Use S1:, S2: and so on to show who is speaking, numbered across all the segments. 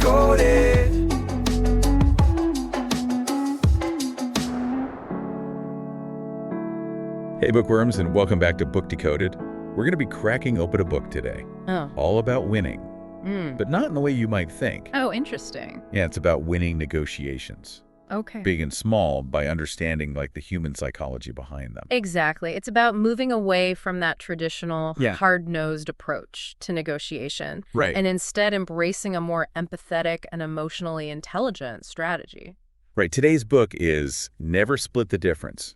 S1: Decoded.
S2: Hey bookworms, and welcome back to Book Decoded. We're going to be cracking open a book today.
S3: Oh.
S2: All about winning, but not in the way you might think.
S3: Oh, interesting.
S2: Yeah, it's about winning negotiations,
S3: Okay.
S2: big and small, by understanding like the human psychology behind them.
S3: Exactly. It's about moving away from that traditional
S2: Yeah.
S3: hard-nosed approach to negotiation.
S2: Right.
S3: And instead embracing a more empathetic and emotionally intelligent strategy.
S2: Right. Today's book is Never Split the Difference: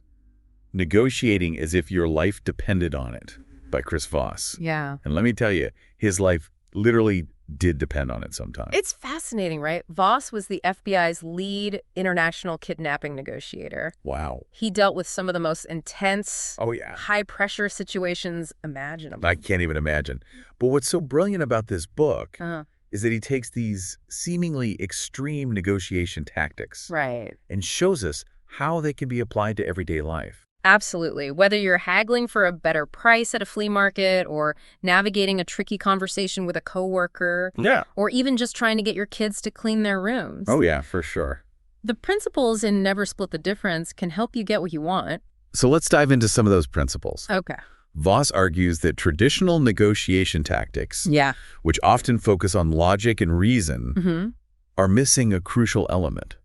S2: Negotiating as if your life depended on it, by Voss.
S3: Yeah.
S2: And let me tell you, his life literally did depend on it sometimes.
S3: It's fascinating, right? Voss was the FBI's lead international kidnapping negotiator.
S2: Wow.
S3: He dealt with some of the most intense,
S2: Oh, yeah.
S3: high-pressure situations imaginable.
S2: I can't even imagine. But what's so brilliant about this book
S3: Uh-huh.
S2: is that he takes these seemingly extreme negotiation tactics
S3: Right.
S2: and shows us how they can be applied to everyday life.
S3: Absolutely. Whether you're haggling for a better price at a flea market or navigating a tricky conversation with a coworker,
S2: Yeah.
S3: or even just trying to get your kids to clean their rooms.
S2: Oh, yeah, for sure.
S3: The principles in Never Split the Difference can help you get what you want.
S2: So let's dive into some of those principles.
S3: Okay.
S2: Voss argues that traditional negotiation tactics,
S3: Yeah.
S2: which often focus on logic and reason, are missing a crucial element: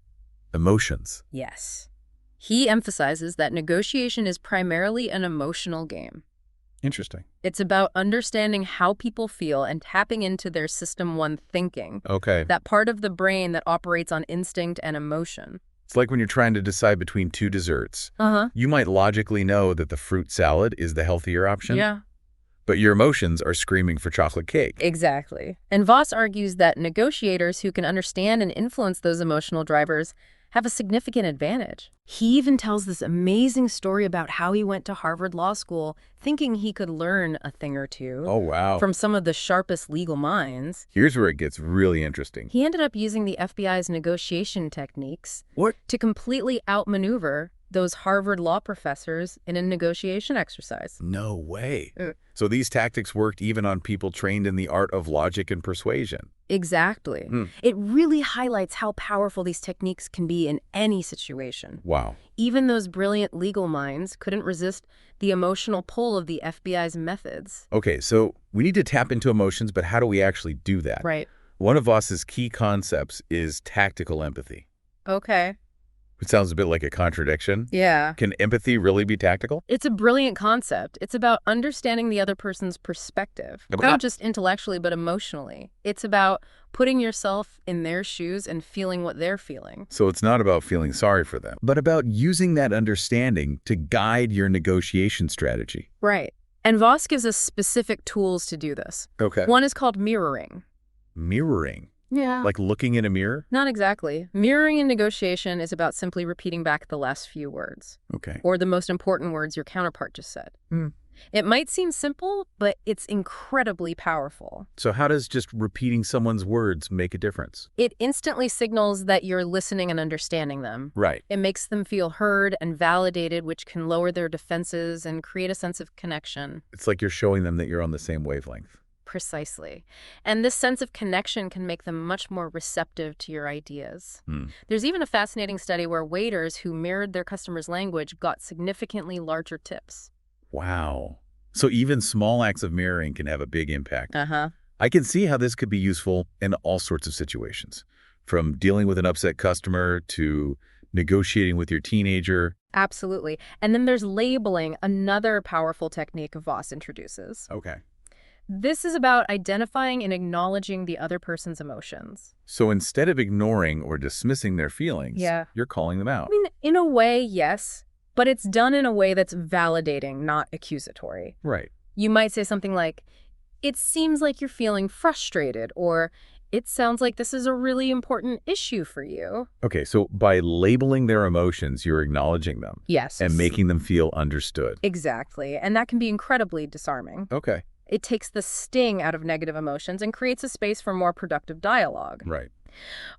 S2: emotions.
S3: Yes. He emphasizes that negotiation is primarily an emotional game.
S2: Interesting.
S3: It's about understanding how people feel and tapping into their System 1 thinking,
S2: Okay.
S3: that part of the brain that operates on instinct and emotion.
S2: It's like when you're trying to decide between two desserts.
S3: Uh-huh.
S2: You might logically know that the fruit salad is the healthier option,
S3: Yeah.
S2: but your emotions are screaming for chocolate cake.
S3: Exactly. And Voss argues that negotiators who can understand and influence those emotional drivers have a significant advantage. He even tells this amazing story about how he went to Harvard Law School thinking he could learn a thing or two
S2: Oh, wow.
S3: from some of the sharpest legal minds.
S2: Here's where it gets really interesting.
S3: He ended up using the FBI's negotiation techniques
S2: What?
S3: to completely outmaneuver those Harvard law professors in a negotiation exercise.
S2: No way.
S3: Uh.
S2: So these tactics worked even on people trained in the art of logic and persuasion.
S3: Exactly. It really highlights how powerful these techniques can be in any situation.
S2: Wow.
S3: Even those brilliant legal minds couldn't resist the emotional pull of the FBI's methods.
S2: Okay, so we need to tap into emotions, but how do we actually do that?
S3: Right.
S2: One of Voss's key concepts is tactical empathy.
S3: Okay.
S2: It sounds a bit like a contradiction.
S3: Yeah.
S2: Can empathy really be tactical?
S3: It's a brilliant concept. It's about understanding the other person's perspective,
S2: But
S3: not just intellectually, but emotionally. It's about putting yourself in their shoes and feeling what they're feeling.
S2: So it's not about feeling sorry for them, but about using that understanding to guide your negotiation strategy.
S3: Right. And Voss gives us specific tools to do this.
S2: Okay.
S3: One is called mirroring.
S2: Mirroring.
S3: Yeah.
S2: Like looking in a mirror?
S3: Not exactly. Mirroring in negotiation is about simply repeating back the last few words,
S2: Okay.
S3: or the most important words your counterpart just said. It might seem simple, but it's incredibly powerful.
S2: So how does just repeating someone's words make a difference?
S3: It instantly signals that you're listening and understanding them.
S2: Right.
S3: It makes them feel heard and validated, which can lower their defenses and create a sense of connection.
S2: It's like you're showing them that you're on the same wavelength.
S3: Precisely. And this sense of connection can make them much more receptive to your ideas. There's even a fascinating study where waiters who mirrored their customers' language got significantly larger tips.
S2: Wow. So even small acts of mirroring can have a big impact.
S3: Uh-huh.
S2: I can see how this could be useful in all sorts of situations, from dealing with an upset customer to negotiating with your teenager.
S3: Absolutely. And then there's labeling, another powerful technique Voss introduces.
S2: Okay.
S3: This is about identifying and acknowledging the other person's emotions.
S2: So instead of ignoring or dismissing their feelings,
S3: Yeah.
S2: you're calling them out.
S3: I mean, in a way, yes, but it's done in a way that's validating, not accusatory.
S2: Right.
S3: You might say something like, "It seems like you're feeling frustrated," or "It sounds like this is a really important issue for you."
S2: Okay, so by labeling their emotions, you're acknowledging them.
S3: Yes.
S2: And making them feel understood.
S3: Exactly. And that can be incredibly disarming.
S2: Okay.
S3: It takes the sting out of negative emotions and creates a space for more productive dialogue.
S2: Right.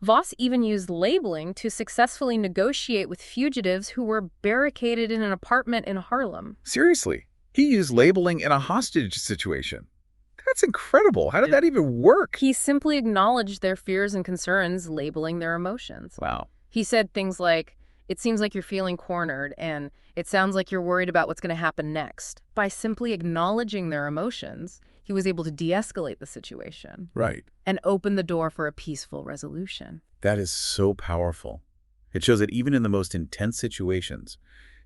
S3: Voss even used labeling to successfully negotiate with fugitives who were barricaded in an apartment in Harlem.
S2: Seriously, he used labeling in a hostage situation. That's incredible. How did that even work?
S3: He simply acknowledged their fears and concerns, labeling their emotions.
S2: Wow.
S3: He said things like, "It seems like you're feeling cornered," and "It sounds like you're worried about what's going to happen next." By simply acknowledging their emotions, he was able to de-escalate the situation
S2: Right.
S3: and open the door for a peaceful resolution.
S2: That is so powerful. It shows that even in the most intense situations,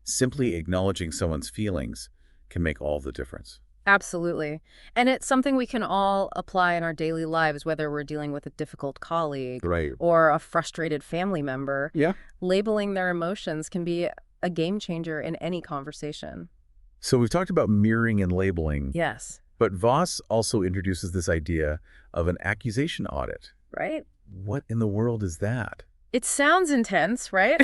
S2: simply acknowledging someone's feelings can make all the difference.
S3: Absolutely. And it's something we can all apply in our daily lives, whether we're dealing with a difficult colleague
S2: Right.
S3: or a frustrated family member.
S2: Yeah.
S3: Labeling their emotions can be a game changer in any conversation.
S2: So we've talked about mirroring and labeling,
S3: Yes.
S2: but Voss also introduces this idea of an accusation audit.
S3: Right?
S2: What in the world is that?
S3: It sounds intense, right?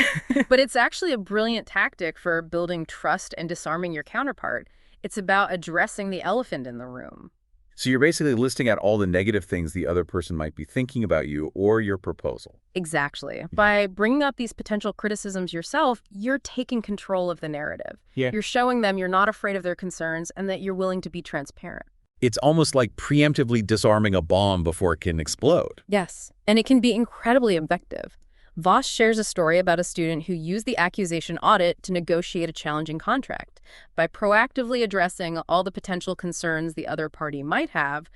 S3: But it's actually a brilliant tactic for building trust and disarming your counterpart. It's about addressing the elephant in the room.
S2: So you're basically listing out all the negative things the other person might be thinking about you or your proposal.
S3: Exactly. By bringing up these potential criticisms yourself, you're taking control of the narrative.
S2: Yeah.
S3: You're showing them you're not afraid of their concerns and that you're willing to be transparent.
S2: It's almost like preemptively disarming a bomb before it can explode.
S3: Yes, and it can be incredibly effective. Voss shares a story about a student who used the accusation audit to negotiate a challenging contract. By proactively addressing all the potential concerns the other party might have,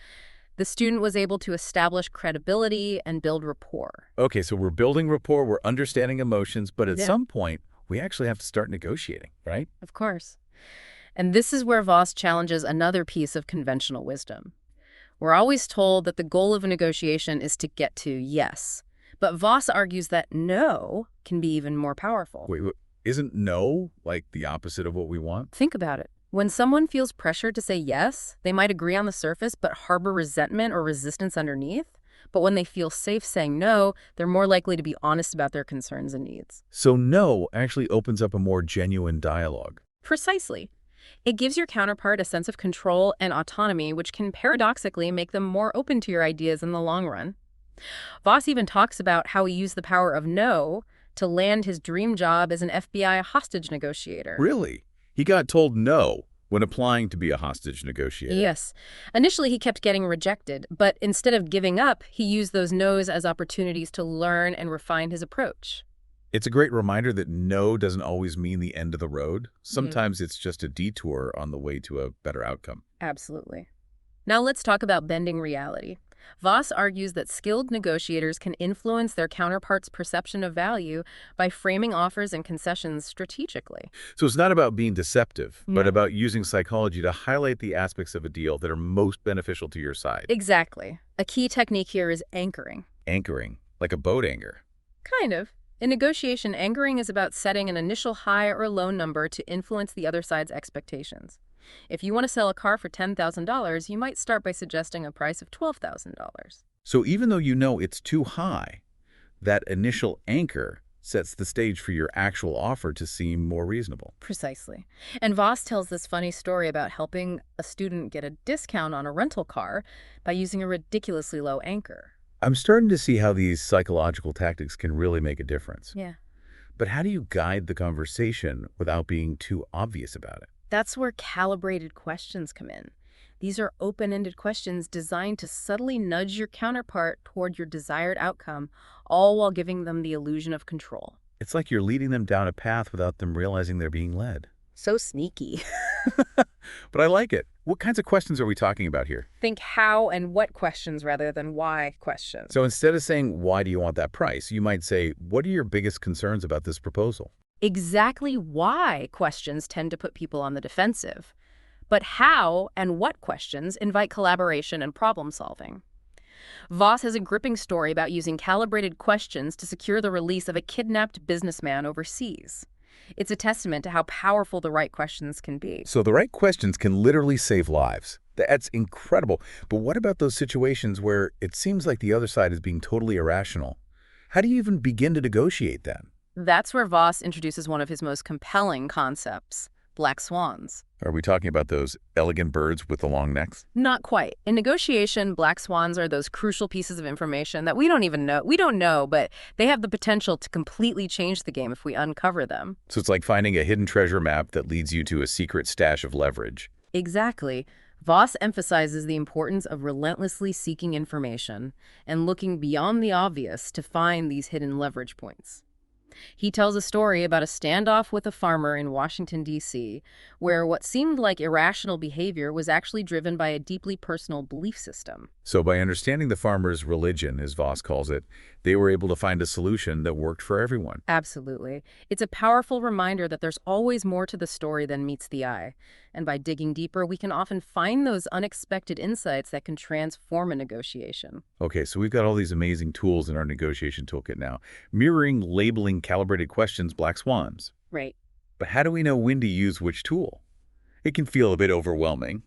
S3: the student was able to establish credibility and build rapport.
S2: Okay, so we're building rapport, we're understanding emotions, but at
S3: Yeah.
S2: some point, we actually have to start negotiating, right?
S3: Of course. And this is where Voss challenges another piece of conventional wisdom. We're always told that the goal of a negotiation is to get to yes. But Voss argues that no can be even more powerful.
S2: Wait, isn't no like the opposite of what we want?
S3: Think about it. When someone feels pressure to say yes, they might agree on the surface but harbor resentment or resistance underneath. But when they feel safe saying no, they're more likely to be honest about their concerns and needs.
S2: So no actually opens up a more genuine dialogue.
S3: Precisely. It gives your counterpart a sense of control and autonomy, which can paradoxically make them more open to your ideas in the long run. Voss even talks about how he used the power of no to land his dream job as an FBI hostage negotiator.
S2: Really? He got told no when applying to be a hostage negotiator.
S3: Yes. Initially, he kept getting rejected, but instead of giving up, he used those no's as opportunities to learn and refine his approach.
S2: It's a great reminder that no doesn't always mean the end of the road. Sometimes it's just a detour on the way to a better outcome.
S3: Absolutely. Now let's talk about bending reality. Voss argues that skilled negotiators can influence their counterparts' perception of value by framing offers and concessions strategically.
S2: So it's not about being deceptive, but
S3: No.
S2: about using psychology to highlight the aspects of a deal that are most beneficial to your side.
S3: Exactly. A key technique here is anchoring.
S2: Anchoring, like a boat anchor.
S3: Kind of. In negotiation, anchoring is about setting an initial high or low number to influence the other side's expectations. If you want to sell a car for $10,000, you might start by suggesting a price of $12,000.
S2: So even though you know it's too high, that initial anchor sets the stage for your actual offer to seem more reasonable.
S3: Precisely. And Voss tells this funny story about helping a student get a discount on a rental car by using a ridiculously low anchor.
S2: I'm starting to see how these psychological tactics can really make a difference.
S3: Yeah.
S2: But how do you guide the conversation without being too obvious about it?
S3: That's where calibrated questions come in. These are open-ended questions designed to subtly nudge your counterpart toward your desired outcome, all while giving them the illusion of control.
S2: It's like you're leading them down a path without them realizing they're being led.
S3: So sneaky.
S2: But I like it. What kinds of questions are we talking about here?
S3: Think how and what questions rather than why questions.
S2: So instead of saying, why do you want that price? You might say, what are your biggest concerns about this proposal?
S3: Exactly why questions tend to put people on the defensive. But how and what questions invite collaboration and problem solving. Voss has a gripping story about using calibrated questions to secure the release of a kidnapped businessman overseas. It's a testament to how powerful the right questions can be.
S2: So the right questions can literally save lives. That's incredible. But what about those situations where it seems like the other side is being totally irrational? How do you even begin to negotiate then?
S3: That's where Voss introduces one of his most compelling concepts, black swans.
S2: Are we talking about those elegant birds with the long necks?
S3: Not quite. In negotiation, black swans are those crucial pieces of information that we don't even know. We don't know, but they have the potential to completely change the game if we uncover them.
S2: So it's like finding a hidden treasure map that leads you to a secret stash of leverage.
S3: Exactly. Voss emphasizes the importance of relentlessly seeking information and looking beyond the obvious to find these hidden leverage points. He tells a story about a standoff with a farmer in Washington, D.C., where what seemed like irrational behavior was actually driven by a deeply personal belief system.
S2: So by understanding the farmer's religion, as Voss calls it, they were able to find a solution that worked for everyone.
S3: Absolutely. It's a powerful reminder that there's always more to the story than meets the eye. And by digging deeper, we can often find those unexpected insights that can transform a negotiation.
S2: Okay, so we've got all these amazing tools in our negotiation toolkit now. Mirroring, labeling, calibrated questions, black swans.
S3: Right.
S2: But how do we know when to use which tool? It can feel a bit overwhelming.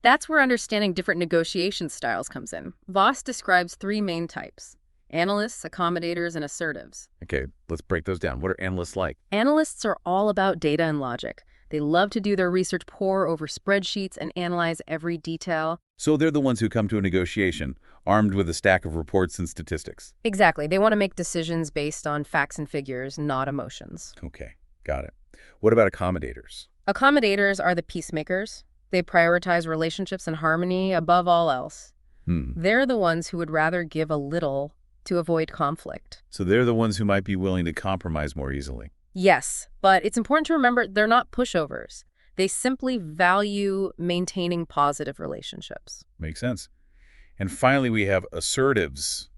S3: That's where understanding different negotiation styles comes in. Voss describes three main types: analysts, accommodators, and assertives.
S2: Okay, let's break those down. What are analysts like?
S3: Analysts are all about data and logic. They love to do their research, pore over spreadsheets, and analyze every detail.
S2: So they're the ones who come to a negotiation, armed with a stack of reports and statistics.
S3: Exactly. They want to make decisions based on facts and figures, not emotions.
S2: Okay, got it. What about accommodators?
S3: Accommodators are the peacemakers. They prioritize relationships and harmony above all else. They're the ones who would rather give a little to avoid conflict.
S2: So they're the ones who might be willing to compromise more easily.
S3: Yes, but it's important to remember they're not pushovers. They simply value maintaining positive relationships.
S2: Makes sense. And finally, we have assertives.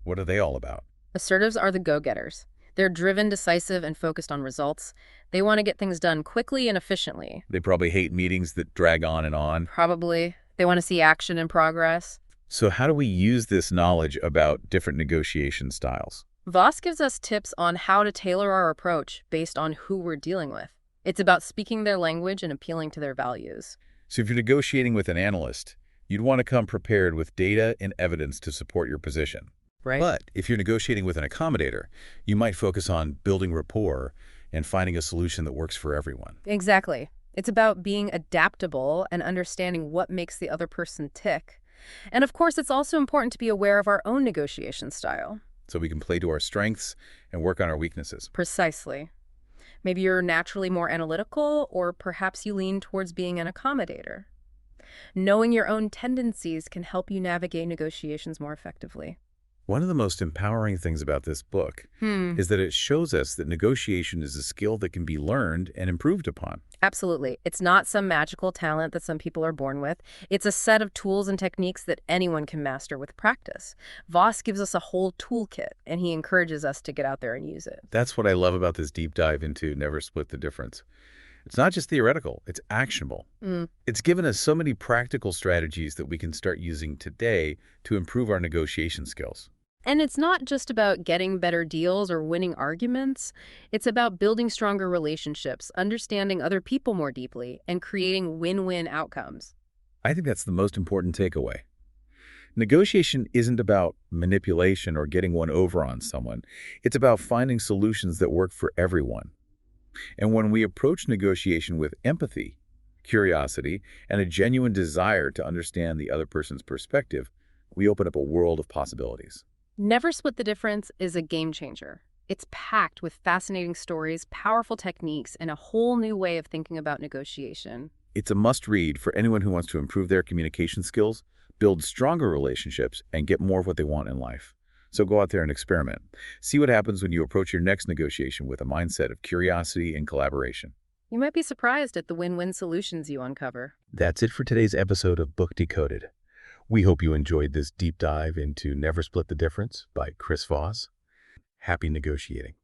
S2: What are they all about?
S3: Assertives are the go-getters. They're driven, decisive, and focused on results. They want to get things done quickly and efficiently.
S2: They probably hate meetings that drag on and on.
S3: Probably. They want to see action and progress.
S2: So how do we use this knowledge about different negotiation styles?
S3: Voss gives us tips on how to tailor our approach based on who we're dealing with. It's about speaking their language and appealing to their values.
S2: So if you're negotiating with an analyst, you'd want to come prepared with data and evidence to support your position.
S3: Right.
S2: But if you're negotiating with an accommodator, you might focus on building rapport and finding a solution that works for everyone.
S3: Exactly. It's about being adaptable and understanding what makes the other person tick. And of course, it's also important to be aware of our own negotiation style.
S2: So we can play to our strengths and work on our weaknesses.
S3: Precisely. Maybe you're naturally more analytical, or perhaps you lean towards being an accommodator. Knowing your own tendencies can help you navigate negotiations more effectively.
S2: One of the most empowering things about this book is that it shows us that negotiation is a skill that can be learned and improved upon.
S3: Absolutely. It's not some magical talent that some people are born with. It's a set of tools and techniques that anyone can master with practice. Voss gives us a whole toolkit, and he encourages us to get out there and use it.
S2: That's what I love about this deep dive into Never Split the Difference. It's not just theoretical, it's actionable. It's given us so many practical strategies that we can start using today to improve our negotiation skills.
S3: And it's not just about getting better deals or winning arguments. It's about building stronger relationships, understanding other people more deeply, and creating win-win outcomes.
S2: I think that's the most important takeaway. Negotiation isn't about manipulation or getting one over on someone. It's about finding solutions that work for everyone. And when we approach negotiation with empathy, curiosity, and a genuine desire to understand the other person's perspective, we open up a world of possibilities.
S3: Never Split the Difference is a game changer. It's packed with fascinating stories, powerful techniques, and a whole new way of thinking about negotiation.
S2: It's a must-read for anyone who wants to improve their communication skills, build stronger relationships, and get more of what they want in life. So go out there and experiment. See what happens when you approach your next negotiation with a mindset of curiosity and collaboration.
S3: You might be surprised at the win-win solutions you uncover.
S2: That's it for today's episode of Book Decoded. We hope you enjoyed this deep dive into Never Split the Difference by Chris Voss. Happy negotiating.